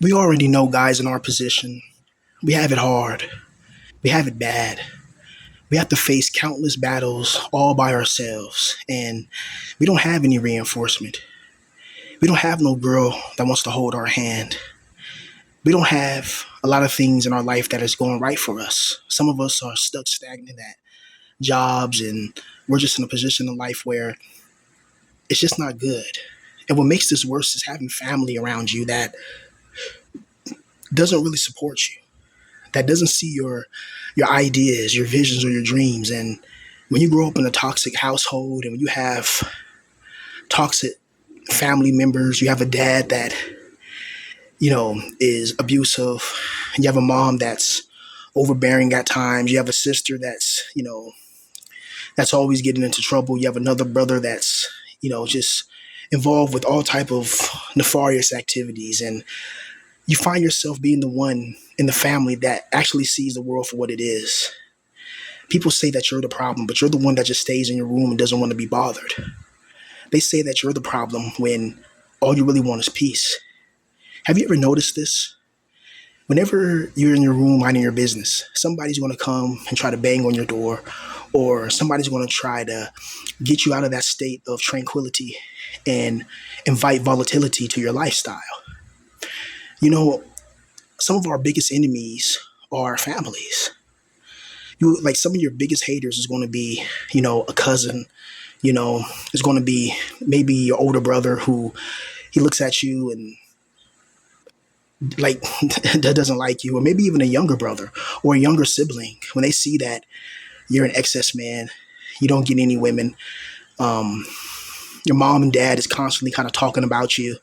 We already know guys in our position. We have it hard. We have it bad. We have to face countless battles all by ourselves, and we don't have any reinforcement. We don't have no girl that wants to hold our hand. We don't have a lot of things in our life that is going right for us. Some of us are stuck stagnant at jobs, and we're just in a position in life where it's just not good. And what makes this worse is having family around you that doesn't really support you, that doesn't see your ideas, your visions, or your dreams. And when you grow up in a toxic household, and when you have toxic family members, you have a dad that is abusive, and you have a mom that's overbearing at times. You have a sister that's always getting into trouble. You have another brother that's just involved with all type of nefarious activities, and you find yourself being the one in the family that actually sees the world for what it is. People say that you're the problem, but you're the one that just stays in your room and doesn't want to be bothered. They say that you're the problem when all you really want is peace. Have you ever noticed this? Whenever you're in your room minding your business, somebody's going to come and try to bang on your door, or somebody's going to try to get you out of that state of tranquility and invite volatility to your lifestyle. You know, some of our biggest enemies are families. You like some of your biggest haters is going to be, a cousin, is going to be maybe your older brother who he looks at you and like that doesn't like you, or maybe even a younger brother or a younger sibling. When they see that you're an excess man, you don't get any women. Um, your mom and dad is constantly kind of talking about you,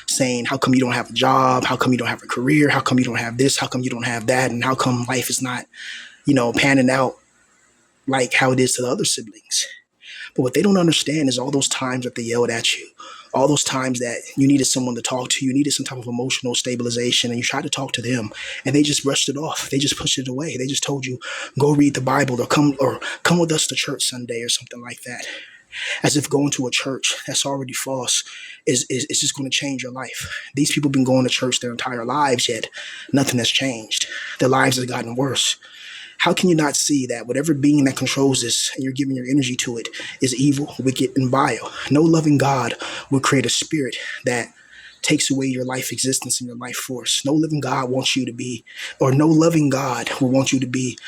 saying, how come you don't have a job? How come you don't have a career? How come you don't have this? How come you don't have that? And how come life is not, panning out like how it is to the other siblings? But what they don't understand is all those times that they yelled at you, all those times that you needed someone to talk to, you needed some type of emotional stabilization, and you tried to talk to them, and they just brushed it off. They just pushed it away. They just told you, go read the Bible, or come with us to church Sunday or something like that. As if going to a church that's already false is just going to change your life. These people have been going to church their entire lives, yet nothing has changed. Their lives have gotten worse. How can you not see that whatever being that controls this and you're giving your energy to it is evil, wicked, and vile? No loving God will create a spirit that takes away your life existence and your life force. No living God wants you to be, or no loving God will want you to be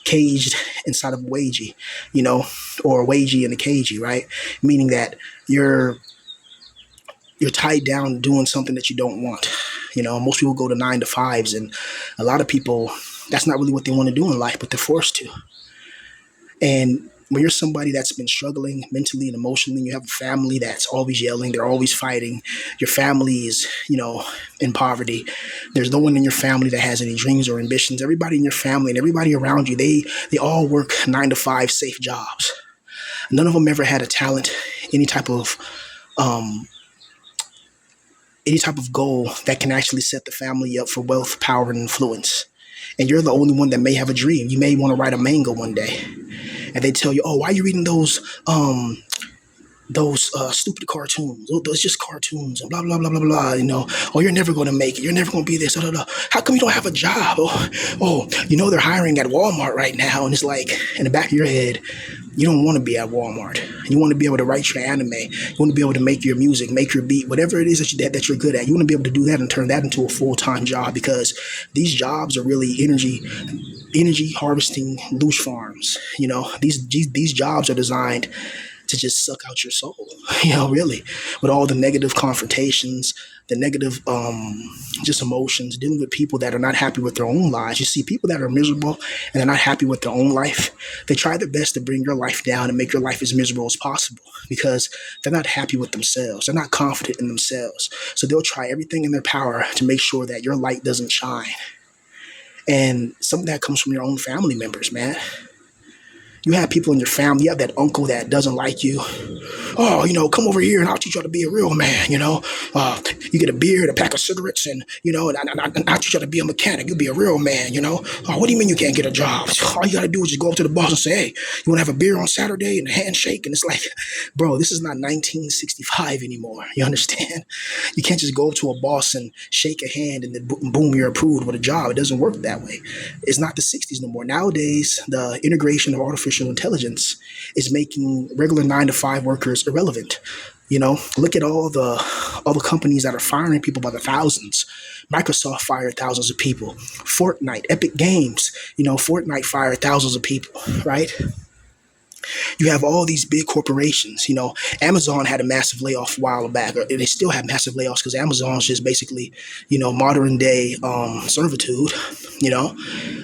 caged inside of a wagey, or a wagey in a cagey, right? Meaning that you're tied down doing something that you don't want. Most people go to 9 to 5s, and a lot of people, that's not really what they want to do in life, but they're forced to. And when you're somebody that's been struggling mentally and emotionally, you have a family that's always yelling, they're always fighting. Your family is, in poverty. There's no one in your family that has any dreams or ambitions. Everybody in your family and everybody around you, they all work 9 to 5 safe jobs. None of them ever had a talent, any type of um, any type of goal that can actually set the family up for wealth, power, and influence. And you're the only one that may have a dream. You may want to write a manga one day, and they tell you, "Oh, why are you reading those stupid cartoons? Oh, those just cartoons and blah blah blah blah blah. Oh, you're never going to make it. You're never going to be this. Blah, blah, blah. How come you don't have a job? Oh, they're hiring at Walmart right now." And it's like in the back of your head, you don't want to be at Walmart. You want to be able to write your anime. You want to be able to make your music, make your beat, whatever it is that you're good at. You want to be able to do that and turn that into a full-time job, because these jobs are really energy harvesting douche farms. These jobs are designed to just suck out your soul, really, with all the negative confrontations, the negative just emotions, dealing with people that are not happy with their own lives. You see people that are miserable and they're not happy with their own life. They try their best to bring your life down and make your life as miserable as possible, because they're not happy with themselves. They're not confident in themselves. So they'll try everything in their power to make sure that your light doesn't shine. And some of that comes from your own family members, man. You have people in your family, you have that uncle that doesn't like you. Oh, come over here and I'll teach you how to be a real man, You get a beer and a pack of cigarettes, and I teach you how to be a mechanic. You'll be a real man. Oh, what do you mean you can't get a job? All you gotta do is just go up to the boss and say, hey, you want to have a beer on Saturday and a handshake? And it's like, bro, this is not 1965 anymore. You understand? You can't just go up to a boss and shake a hand and then boom, you're approved with a job. It doesn't work that way. It's not the 60s no more. Nowadays, the integration of artificial intelligence is making regular 9 to 5 workers irrelevant. Look at all the companies that are firing people by the thousands. Microsoft fired thousands of people. Fortnite, Epic Games, Fortnite fired thousands of people, right? You have all these big corporations. Amazon had a massive layoff a while back, or they still have massive layoffs because Amazon's just basically, modern day servitude,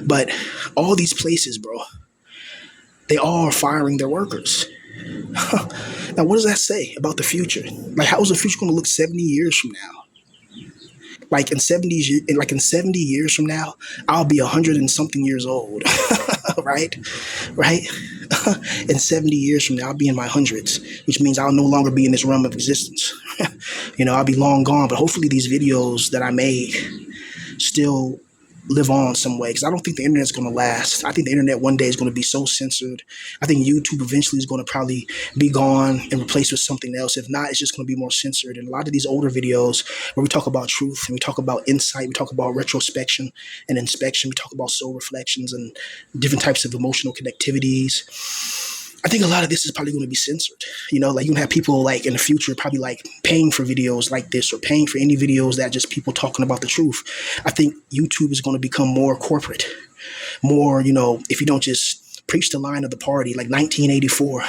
But all these places, bro, they all are firing their workers. Now, what does that say about the future? Like, how is the future going to look 70 years from now? Like in 70 years from now, I'll be 100 and something years old, right? Right? In 70 years from now, I'll be in my hundreds, which means I'll no longer be in this realm of existence. I'll be long gone. But hopefully, these videos that I made still live on some way, because I don't think the internet's going to last. I think the internet one day is going to be so censored. I think YouTube eventually is going to probably be gone and replaced with something else. If not, it's just going to be more censored. And a lot of these older videos where we talk about truth and we talk about insight, we talk about retrospection and inspection, we talk about soul reflections and different types of emotional connectivities. I think a lot of this is probably going to be censored. Like you can have people like in the future probably like paying for videos like this or paying for any videos that just people talking about the truth. I think YouTube is going to become more corporate, more, if you don't just preach the line of the party like 1984,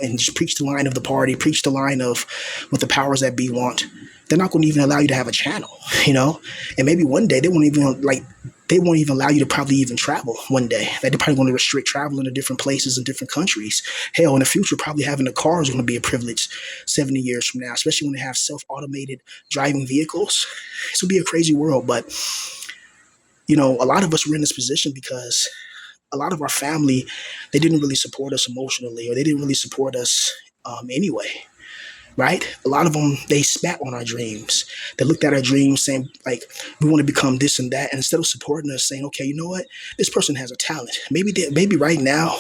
and just preach the line of the party, preach the line of what the powers that be want. They're not going to even allow you to have a channel, and maybe one day they won't even allow you to probably even travel one day. Like they're probably going to restrict travel into different places in different countries. Hell, in the future, probably having a car is going to be a privilege 70 years from now, especially when they have self-automated driving vehicles. This will be a crazy world. But, a lot of us were in this position because a lot of our family, they didn't really support us emotionally, or they didn't really support us anyway. Right? A lot of them, they spat on our dreams. They looked at our dreams saying, like, we want to become this and that. And instead of supporting us, saying, okay, you know what? This person has a talent. Maybe right now,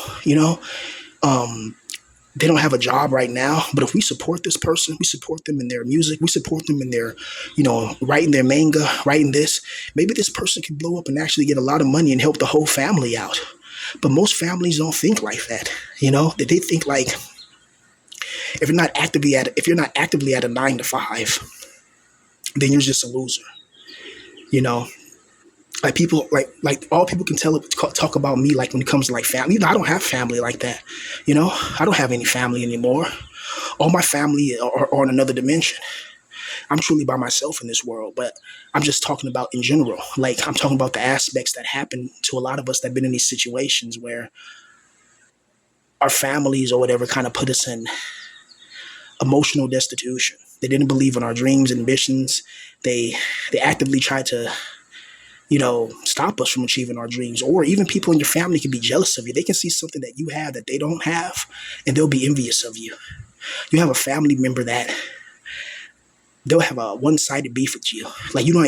they don't have a job right now. But if we support this person, we support them in their music, we support them in their, writing their manga, writing this, maybe this person can blow up and actually get a lot of money and help the whole family out. But most families don't think like that. They think like, if you're not actively at a 9 to 5, then you're just a loser. Like people, like all people can talk about me, like when it comes to like family. I don't have family like that. I don't have any family anymore. All my family are on another dimension. I'm truly by myself in this world, but I'm just talking about in general. Like I'm talking about the aspects that happen to a lot of us that have been in these situations where our families or whatever kind of put us in emotional destitution. They didn't believe in our dreams and ambitions. They actively tried to, stop us from achieving our dreams. Or even people in your family can be jealous of you. They can see something that you have that they don't have, and they'll be envious of you. You have a family member that they'll have a one-sided beef with you. Like you don't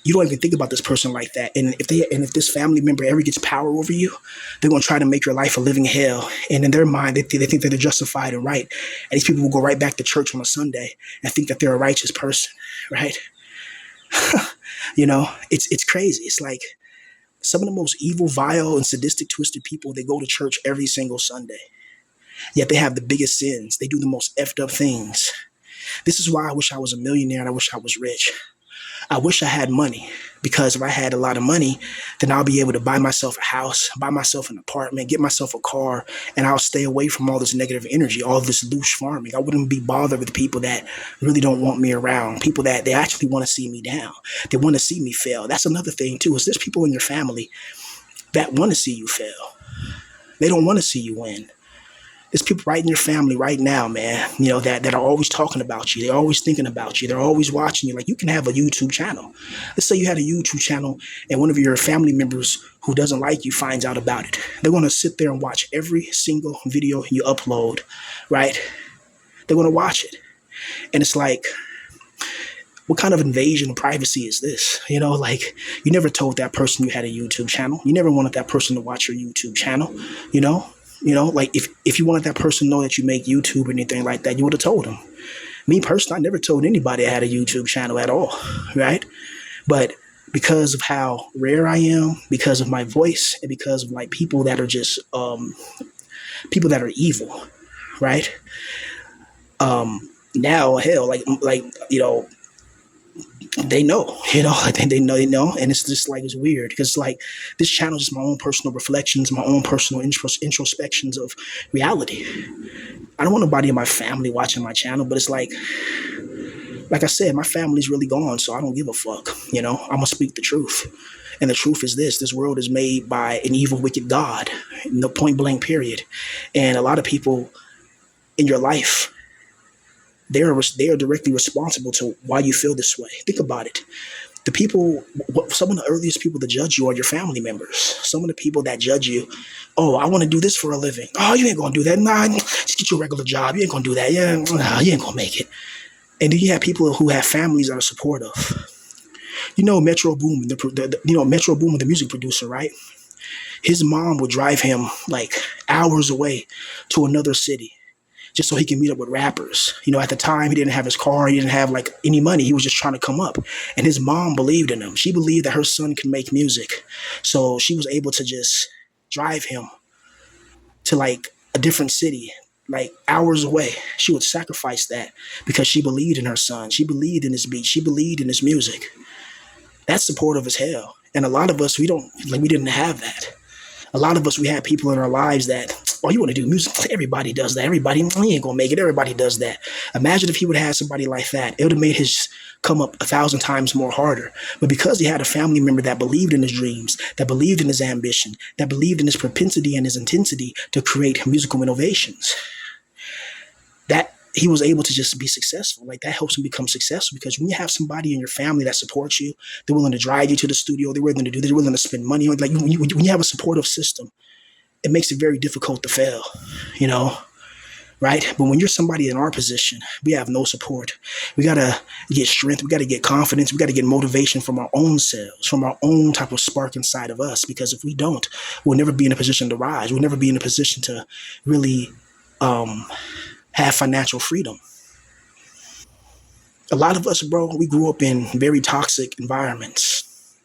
you don't even think about this person like that. And if this family member ever gets power over you, they're going to try to make your life a living hell. And in their mind, they think that they're justified and right. And these people will go right back to church on a Sunday and think that they're a righteous person, right? It's crazy. It's like some of the most evil, vile, and sadistic, twisted people, they go to church every single Sunday. Yet they have the biggest sins. They do the most effed up things. This is why I wish I was a millionaire and I wish I was rich. I wish I had money, because if I had a lot of money, then I'll be able to buy myself a house, buy myself an apartment, get myself a car, and I'll stay away from all this negative energy, all this loose farming. I wouldn't be bothered with people that really don't want me around, people that they actually want to see me down. They want to see me fail. That's another thing too, is there's people in your family that want to see you fail. They don't want to see you win. There's people right in your family right now, man, that are always talking about you. They're always thinking about you. They're always watching you. Like you can have a YouTube channel. Let's say you had a YouTube channel and one of your family members who doesn't like you finds out about it. They're going to sit there and watch every single video you upload, right? They're going to watch it. And it's like, What kind of invasion of privacy is this? Like, you never told that person you had a YouTube channel. You never wanted that person to watch your YouTube channel. You know, like if you wanted that person to know that you make YouTube or anything like that, you would have told them. Me personally, I never told anybody I had a YouTube channel at all, right? But because of how rare I am, because of my voice, and because of like people that are just people that are evil, right? Now, hell, like they know, like they know, and it's just like it's weird because like this channel is just my own personal reflections, my own personal introspections of reality. I don't want nobody in my family watching my channel, but it's like I said, my family's really gone, so I don't give a fuck. I'm gonna speak the truth, and the truth is this: this world is made by an evil, wicked God, no point blank, period. And a lot of people in your life, they are directly responsible to why you feel this way. Think about it. The people, some of the earliest people to judge you are your family members. Some of the people that judge you, oh, I want to do this for a living. Oh, you ain't gonna do that. Nah, just get you a regular job. You ain't gonna do that. Yeah, nah, you ain't gonna make it. And then you have people who have families that are supportive. Metro Boomin, Metro Boomin, the music producer, right? His mom would drive him like hours away to another city just so he can meet up with rappers. At the time, he didn't have his car. He didn't have like any money. He was just trying to come up. And his mom believed in him. She believed that her son could make music. So she was able to just drive him to like a different city, like hours away. She would sacrifice that because she believed in her son. She believed in his beat. She believed in his music. That's supportive as hell. And a lot of us, we didn't have that. A lot of us, we had people in our lives that, oh, you want to do music? Everybody does that. Everybody, he ain't gonna make it. Everybody does that. Imagine if he would have had somebody like that. It would have made his come up 1,000 times more harder. But because he had a family member that believed in his dreams, that believed in his ambition, that believed in his propensity and his intensity to create musical innovations, that he was able to just be successful. Like that helps him become successful because when you have somebody in your family that supports you, they're willing to drive you to the studio, they're willing to spend money. Like when you have a supportive system, it makes it very difficult to fail, right? But when you're somebody in our position, we have no support. We got to get strength. We got to get confidence. We got to get motivation from our own selves, from our own type of spark inside of us. Because if we don't, we'll never be in a position to rise. We'll never be in a position to really have financial freedom. A lot of us, bro, we grew up in very toxic environments.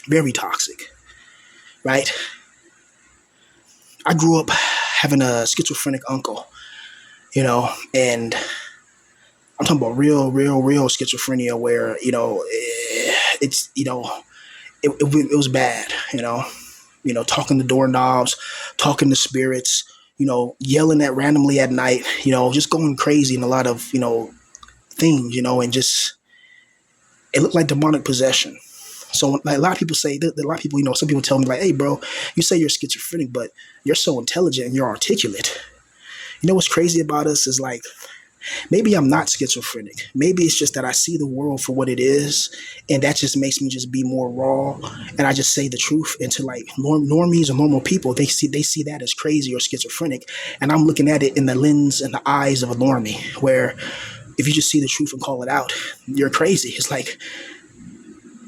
Very toxic, right? I grew up having a schizophrenic uncle, and I'm talking about real schizophrenia where, it's, it was bad, talking to doorknobs, talking to spirits, yelling at randomly at night, just going crazy in a lot of, things, and just, it looked like demonic possession. So like, a lot of people say, a lot of people, some people tell me like, hey, bro, you say you're schizophrenic, but you're so intelligent and you're articulate. What's crazy about us is like, maybe I'm not schizophrenic. Maybe it's just that I see the world for what it is. And that just makes me just be more raw. And I just say the truth. And to like normies or normal people, they see that as crazy or schizophrenic. And I'm looking at it in the lens and the eyes of a normie, where if you just see the truth and call it out, you're crazy. It's like,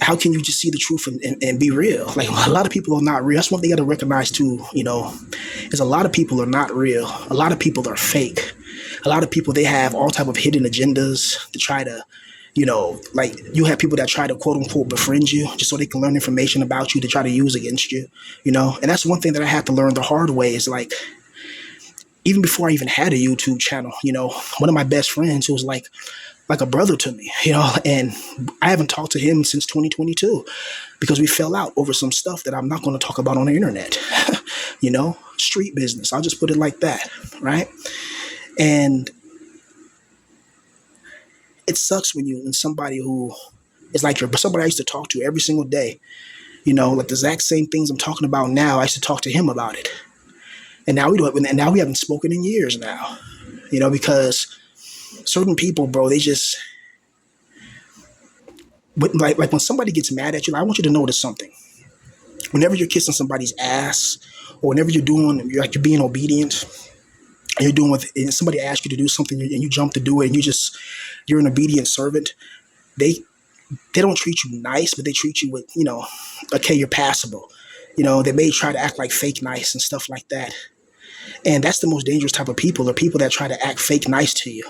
how can you just see the truth and be real? Like a lot of people are not real. That's one thing you got to recognize too, is a lot of people are not real. A lot of people are fake. A lot of people, they have all type of hidden agendas to try to, like you have people that try to quote unquote befriend you just so they can learn information about you to try to use against you, and that's one thing that I had to learn the hard way is like, even before I even had a YouTube channel, one of my best friends who was like a brother to me, and I haven't talked to him since 2022 because we fell out over some stuff that I'm not going to talk about on the internet, street business. I'll just put it like that. Right. And it sucks when somebody who is like somebody I used to talk to every single day, like the exact same things I'm talking about now. I used to talk to him about it. And now we haven't spoken in years now, because certain people, bro, they just, like when somebody gets mad at you, I want you to notice something. Whenever you're kissing somebody's ass, or whenever you're you're being obedient, and and somebody asks you to do something and you jump to do it, and you're an obedient servant. they they don't treat you nice, but they treat you with, okay, you're passable. They may try to act like fake nice and stuff like that. And that's the most dangerous type of people, are people that try to act fake nice to you,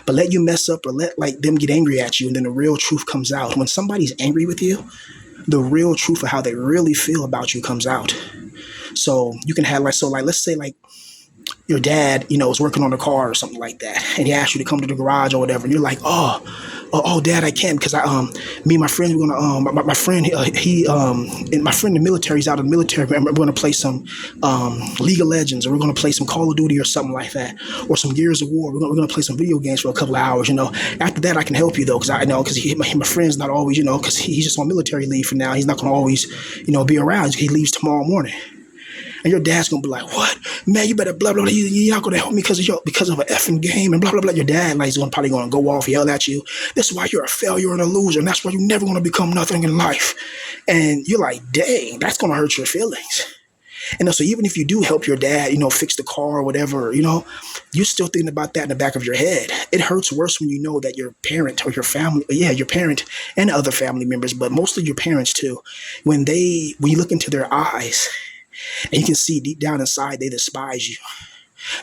but let you mess up or let like them get angry at you, and then the real truth comes out. When somebody's angry with you, the real truth of how they really feel about you comes out. So you can have like let's say like your dad, is working on a car or something like that, and he asks you to come to the garage or whatever, and you're like, oh, Dad, I can't because me and my friend, we're gonna, my friend, and my friend in the military, he's out of the military. We're gonna play some League of Legends, or we're gonna play some Call of Duty or something like that, or some Gears of War. We're gonna play some video games for a couple of hours. After that, I can help you though, because I know because my friend's not always, because he's just on military leave for now. He's not gonna always, be around. He leaves tomorrow morning. And your dad's gonna be like, "What, man? You better blah blah blah. You're not gonna help me because of an effing game and blah blah blah." Your dad like is probably gonna go off, yell at you. This is why you're a failure and a loser, and that's why you're never gonna become nothing in life. And you're like, "Dang, that's gonna hurt your feelings." And so even if you do help your dad, fix the car or whatever, you're still thinking about that in the back of your head. It hurts worse when you know that your parent or your family, yeah, your parent and other family members, but mostly your parents too, when you look into their eyes. And you can see deep down inside, they despise you.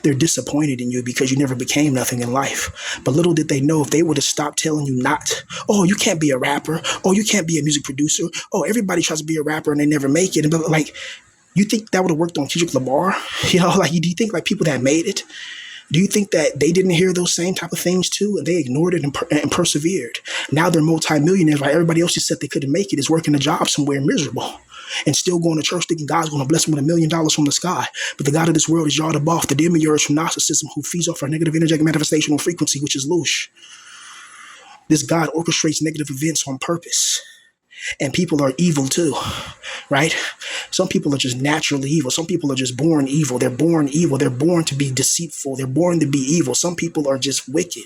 They're disappointed in you because you never became nothing in life. But little did they know, if they would have stopped telling you not, oh, you can't be a rapper. Oh, you can't be a music producer. Oh, everybody tries to be a rapper and they never make it. And like, you think that would have worked on Kendrick Lamar? Do you think like people that made it? Do you think that they didn't hear those same type of things too, and they ignored it and persevered? Now they're multimillionaires, while everybody else who said they couldn't make it is working a job somewhere miserable and still going to church thinking God's going to bless them with $1 million from the sky. But the God of this world is Yard Above, the demiurge from narcissism, who feeds off our negative energetic manifestational frequency, which is Loosh. This God orchestrates negative events on purpose. And people are evil too, right? Some people are just naturally evil. Some people are just born evil. They're born evil. They're born to be deceitful. They're born to be evil. Some people are just wicked.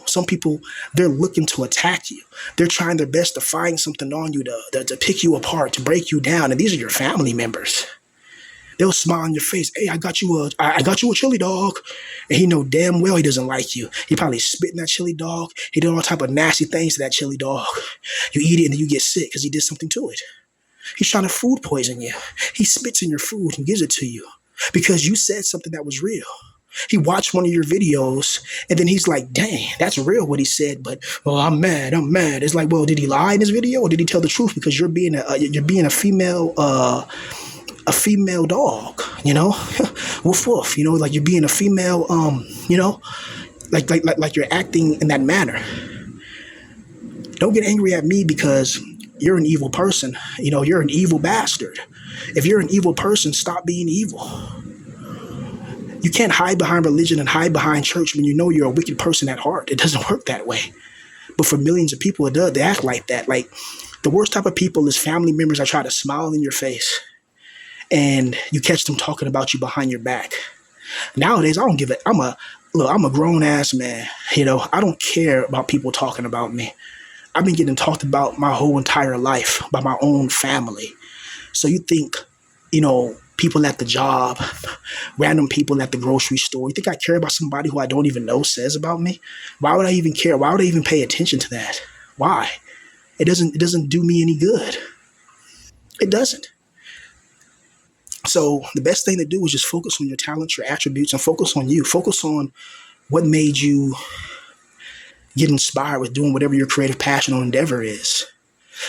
Some people, they're looking to attack you. They're trying their best to find something on you to pick you apart, to break you down. And these are your family members. They'll smile on your face. Hey, I got you a chili dog. And he know damn well he doesn't like you. He probably spit in that chili dog. He did all type of nasty things to that chili dog. You eat it and then you get sick because he did something to it. He's trying to food poison you. He spits in your food and gives it to you because you said something that was real. He watched one of your videos and then he's like, dang, that's real what he said, but well, I'm mad. It's like, well, did he lie in his video or did he tell the truth? Because you're being a female dog, woof woof, like you're being a female, like you're acting in that manner. Don't get angry at me because you're an evil person. You're an evil bastard. If you're an evil person, stop being evil. You can't hide behind religion and hide behind church when you know you're a wicked person at heart. It doesn't work that way. But for millions of people, it does. They act like that. Like, the worst type of people is family members that try to smile in your face and you catch them talking about you behind your back. Nowadays, I don't give it. I'm a grown ass man. I don't care about people talking about me. I've been getting talked about my whole entire life by my own family. So you think, people at the job, random people at the grocery store, you think I care about somebody who I don't even know says about me? Why would I even care? Why would I even pay attention to that? Why? It doesn't do me any good. It doesn't. So the best thing to do is just focus on your talents, your attributes, and focus on you. Focus on what made you get inspired with doing whatever your creative passion or endeavor is.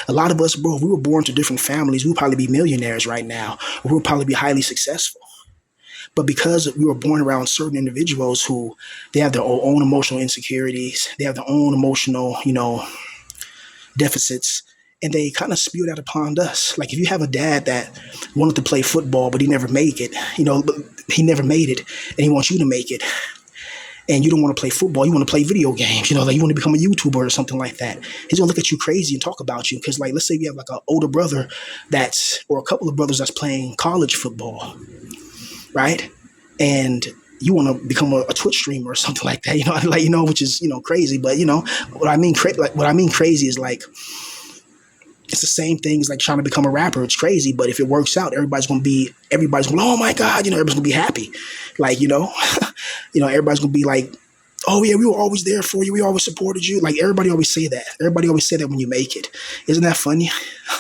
A lot of us, bro, if we were born to different families, we would probably be millionaires right now, or we would probably be highly successful. But because we were born around certain individuals who they have their own emotional insecurities, they have their own emotional, deficits, and they kind of spewed out upon us. Like if you have a dad that wanted to play football, but he never made it, he never made it, and he wants you to make it. And you don't want to play football, you want to play video games, like you want to become a YouTuber or something like that. He's going to look at you crazy and talk about you. Because like, let's say you have like an older brother or a couple of brothers that's playing college football, right? And you want to become a Twitch streamer or something like that, which is, crazy. But, what I mean crazy is like, it's the same thing as like trying to become a rapper. It's crazy, but if it works out, everybody's going, oh my God, everybody's going to be happy. Like, everybody's going to be like, Oh yeah, we were always there for you. We always supported you. Like everybody always say that. Everybody always say that when you make it. Isn't that funny?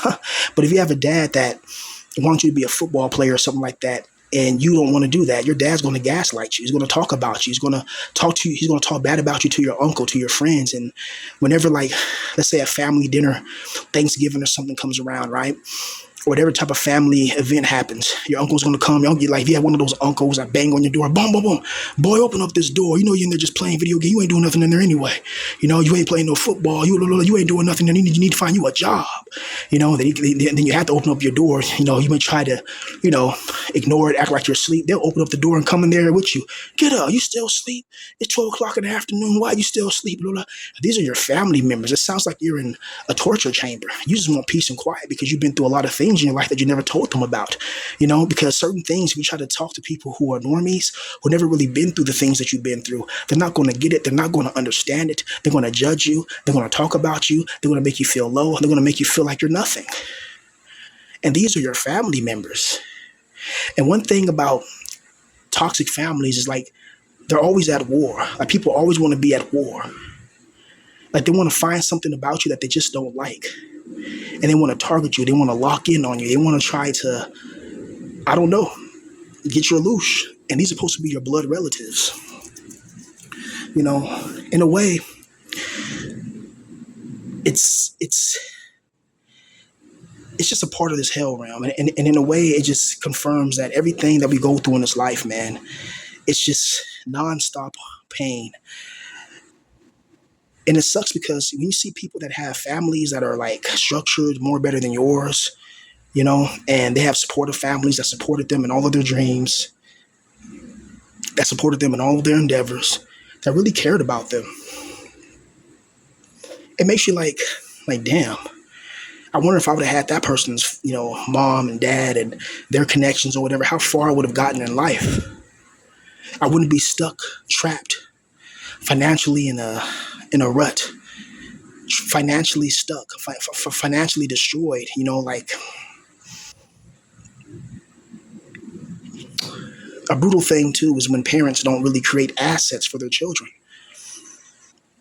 But if you have a dad that wants you to be a football player or something like that, and you don't want to do that, your dad's going to gaslight you. He's going to talk about you. He's going to talk to you. He's going to talk bad about you to your uncle, to your friends. And whenever, like, let's say a family dinner, Thanksgiving or something comes around, right? Whatever type of family event happens, your uncle's gonna come. Your uncle, like if you have one of those uncles that bang on your door, boom, boom, boom, boy, open up this door. You know you're in there just playing video game. You ain't doing nothing in there anyway. You know you ain't playing no football. You ain't doing nothing. You need to find you a job. You know then you have to open up your door. You know you may try to, you know, ignore it, act like you're asleep. They'll open up the door and come in there with you. Get up. You still asleep? It's 12 o'clock in the afternoon. Why you still asleep? Blah, blah. These are your family members. It sounds like you're in a torture chamber. You just want peace and quiet because you've been through a lot of things in your life that you never told them about. You know, because certain things, if you try to talk to people who are normies, who never really been through the things that you've been through, they're not going to get it. They're not going to understand it. They're going to judge you. They're going to talk about you. They're going to make you feel low. They're going to make you feel like you're nothing. And these are your family members. And one thing about toxic families is like they're always at war. Like people always want to be at war. Like they want to find something about you that they just don't like. And they want to target you. They want to lock in on you. They want to try to, I don't know, get your loosh. And these are supposed to be your blood relatives. You know, in a way, it's just a part of this hell realm. And in a way, it just confirms that everything that we go through in this life, man, it's just nonstop pain. And it sucks because when you see people that have families that are like structured more better than yours, you know, and they have supportive families that supported them in all of their dreams, that supported them in all of their endeavors, that really cared about them. It makes you like, damn, I wonder if I would have had that person's, you know, mom and dad and their connections or whatever, how far I would have gotten in life. I wouldn't be stuck, trapped financially in a rut, financially stuck, financially destroyed, you know, like a brutal thing too is when parents don't really create assets for their children.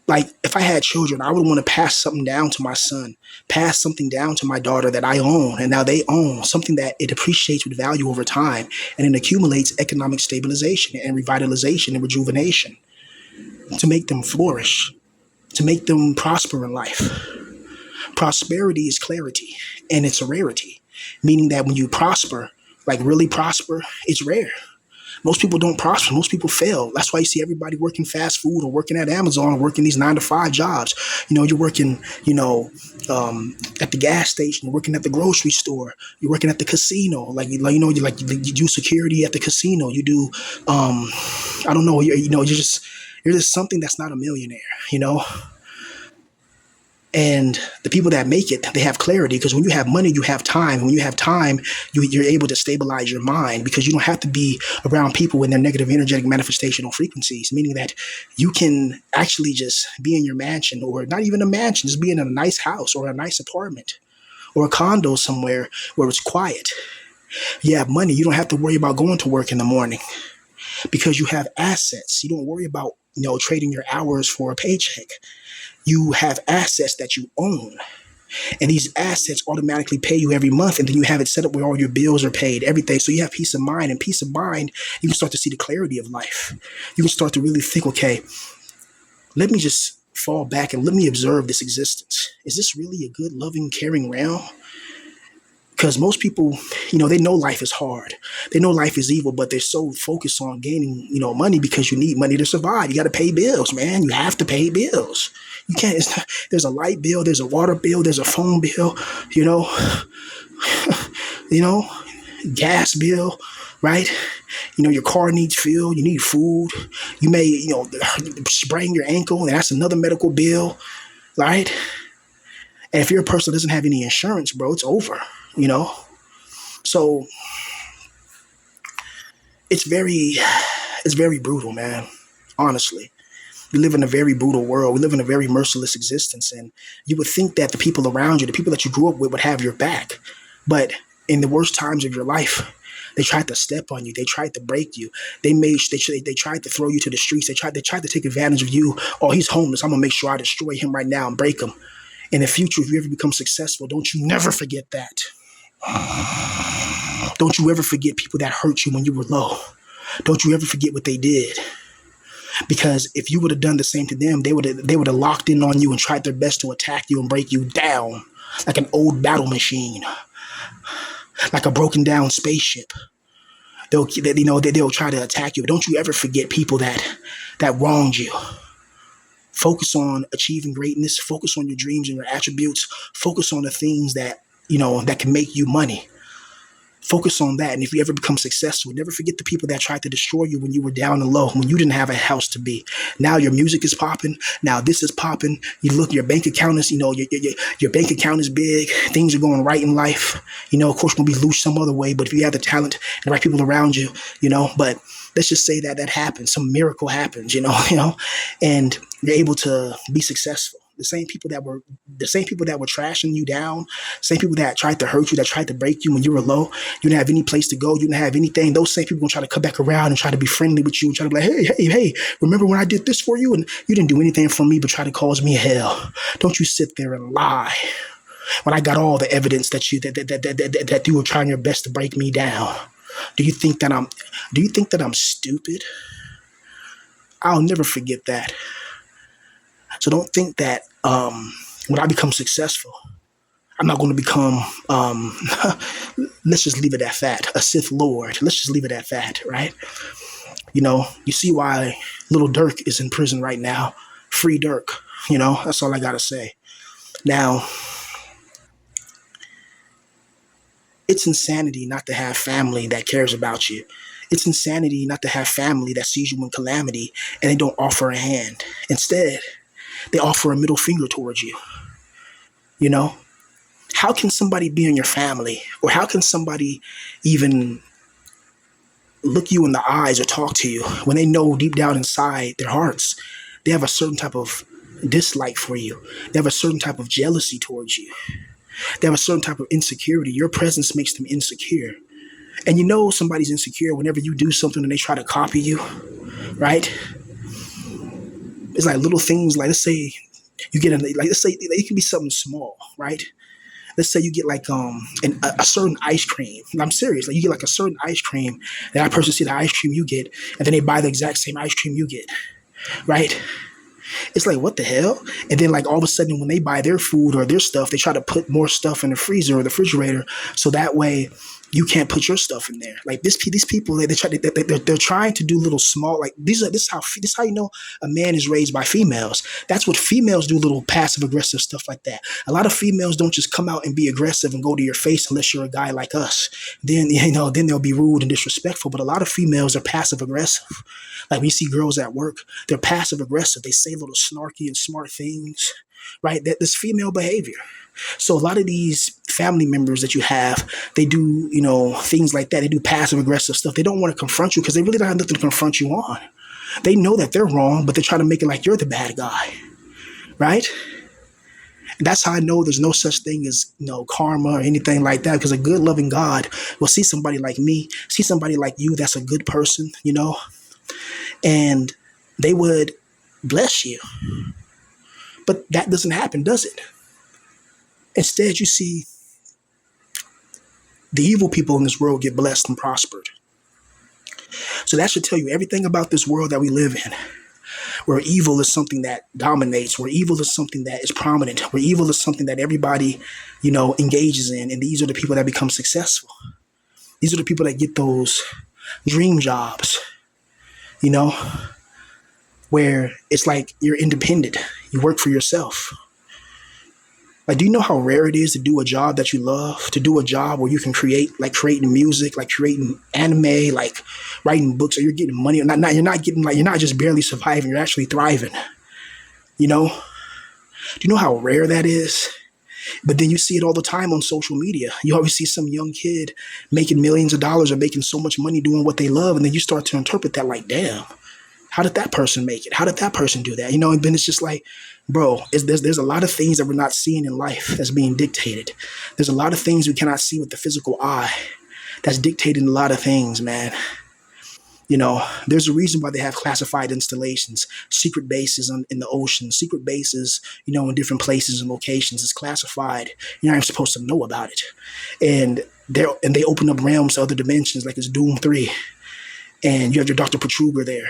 Like if I had children, I would want to pass something down to my son, pass something down to my daughter that I own, and now they own something that it appreciates with value over time, and it accumulates economic stabilization and revitalization and rejuvenation to make them flourish, to make them prosper in life. Prosperity is clarity, and it's a rarity, meaning that when you prosper, like really prosper, it's rare. Most people don't prosper. Most people fail. That's why you see everybody working fast food or working at Amazon or working these 9 to 5 jobs. You know, you're working, you know, at the gas station, you're working at the grocery store, you're working at the casino. You do security at the casino. You do, I don't know, you're just something that's not a millionaire, you know? And the people that make it, they have clarity because when you have money, you have time. When you have time, you're able to stabilize your mind because you don't have to be around people with their negative energetic manifestational frequencies, meaning that you can actually just be in your mansion or not even a mansion, just be in a nice house or a nice apartment or a condo somewhere where it's quiet. You have money. You don't have to worry about going to work in the morning because you have assets. You don't worry about, you know, trading your hours for a paycheck. You have assets that you own, and these assets automatically pay you every month, and then you have it set up where all your bills are paid, everything. So you have peace of mind, and peace of mind, you can start to see the clarity of life. You can start to really think, okay, let me just fall back and let me observe this existence. Is this really a good, loving, caring realm? Because most people, you know, they know life is hard. They know life is evil, but they're so focused on gaining, you know, money because you need money to survive. You got to pay bills, man. You have to pay bills. You can't, there's a light bill, there's a water bill, there's a phone bill, you know, you know, gas bill, right? You know, your car needs fuel, you need food. You may, you know, sprain your ankle, and that's another medical bill, right? And if you're a person that doesn't have any insurance, bro, it's over, you know? So it's very brutal, man, honestly. We live in a very brutal world. We live in a very merciless existence. And you would think that the people around you, the people that you grew up with would have your back. But in the worst times of your life, They tried to step on you. They tried to break you. They tried to throw you to the streets. They tried to take advantage of you. Oh, he's homeless. I'm gonna make sure I destroy him right now and break him. In the future, if you ever become successful, don't you never forget that. Don't you ever forget people that hurt you when you were low. Don't you ever forget what they did. Because if you would have done the same to them, they would have locked in on you and tried their best to attack you and break you down like an old battle machine, like a broken down spaceship. They'll try to attack you. But don't you ever forget people that wronged you. Focus on achieving greatness. Focus on your dreams and your attributes. Focus on the things that can make you money. Focus on that. And if you ever become successful, never forget the people that tried to destroy you when you were down and low, when you didn't have a house to be. Now your music is popping. Now this is popping. You look, your bank account is, your bank account is big. Things are going right in life. Of course, you'll be loose some other way, but if you have the talent and the right people around you, but let's just say that happens. Some miracle happens, and you're able to be successful. The same people that were trashing you down, same people that tried to hurt you, that tried to break you when you were low, you didn't have any place to go, you didn't have anything. Those same people gonna try to come back around and try to be friendly with you and try to be like, hey, remember when I did this for you and you didn't do anything for me but try to cause me hell? Don't you sit there and lie when I got all the evidence that you were trying your best to break me down. Do you think that I'm stupid? I'll never forget that. So don't think that when I become successful, I'm not going to become, let's just leave it at that, a Sith Lord. Let's just leave it at that, right? You see why little Dirk is in prison right now. Free Dirk, that's all I got to say. Now, it's insanity not to have family that cares about you. It's insanity not to have family that sees you in calamity and they don't offer a hand. Instead, they offer a middle finger towards you. How can somebody be in your family, or how can somebody even look you in the eyes or talk to you when they know deep down inside their hearts they have a certain type of dislike for you? They have a certain type of jealousy towards you. They have a certain type of insecurity. Your presence makes them insecure. And somebody's insecure whenever you do something and they try to copy you, right? It's like little things, like let's say you get let's say it can be something small, right? Let's say you get like a certain ice cream. I'm serious. Like you get like a certain ice cream, and that person see the ice cream you get, and then they buy the exact same ice cream you get, right? It's like, what the hell? And then like all of a sudden when they buy their food or their stuff, they try to put more stuff in the freezer or the refrigerator, so that way you can't put your stuff in there. Like these people, they're trying to do little small, like this is how you know a man is raised by females. That's what females do, little passive aggressive stuff like that. A lot of females don't just come out and be aggressive and go to your face unless you're a guy like us. Then they'll be rude and disrespectful. But a lot of females are passive aggressive. Like when you see girls at work, they're passive aggressive. They say little snarky and smart things, right? That's female behavior. So a lot of these family members that you have, they do, things like that. They do passive aggressive stuff. They don't want to confront you because they really don't have nothing to confront you on. They know that they're wrong, but they try to make it like you're the bad guy, right? And that's how I know there's no such thing as karma or anything like that, because a good loving God will see somebody like me, see somebody like you that's a good person, and they would bless you. But that doesn't happen, does it? Instead, you see the evil people in this world get blessed and prospered. So that should tell you everything about this world that we live in, where evil is something that dominates, where evil is something that is prominent, where evil is something that everybody, engages in. And these are the people that become successful. These are the people that get those dream jobs, where it's like you're independent. You work for yourself. Like, do you know how rare it is to do a job that you love, to do a job where you can create, like creating music, like creating anime, like writing books, or you're getting money, or you're not just barely surviving, you're actually thriving. Do you know how rare that is? But then you see it all the time on social media. You always see some young kid making millions of dollars or making so much money doing what they love, and then you start to interpret that like, damn, how did that person make it? How did that person do that? And then it's just like, bro, there's a lot of things that we're not seeing in life that's being dictated. There's a lot of things we cannot see with the physical eye that's dictating a lot of things, man. You know, there's a reason why they have classified installations, secret bases in the ocean, secret bases, in different places and locations. It's classified. You're not even supposed to know about it. And they open up realms to other dimensions, like it's Doom 3. And you have your Dr. Petruger there.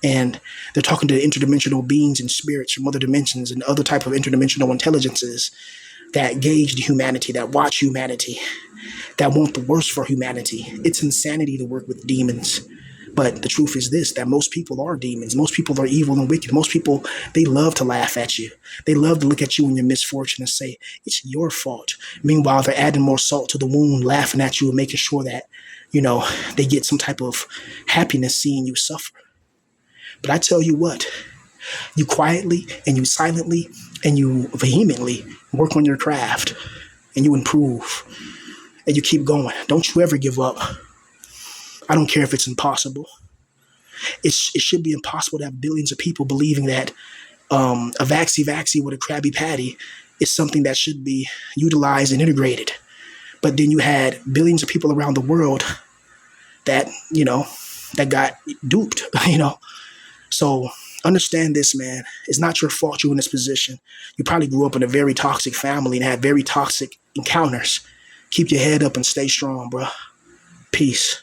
And they're talking to interdimensional beings and spirits from other dimensions and other type of interdimensional intelligences that gauge the humanity, that watch humanity, that want the worst for humanity. It's insanity to work with demons. But the truth is this, that most people are demons. Most people are evil and wicked. Most people, they love to laugh at you. They love to look at you in your misfortune and say, it's your fault. Meanwhile, they're adding more salt to the wound, laughing at you and making sure that, they get some type of happiness seeing you suffer. But I tell you what, you quietly and you silently and you vehemently work on your craft and you improve and you keep going. Don't you ever give up. I don't care if it's impossible. It should be impossible to have billions of people believing that a vaxi with a Krabby Patty is something that should be utilized and integrated. But then you had billions of people around the world that, that got duped, So understand this, man. It's not your fault you're in this position. You probably grew up in a very toxic family and had very toxic encounters. Keep your head up and stay strong, bro. Peace.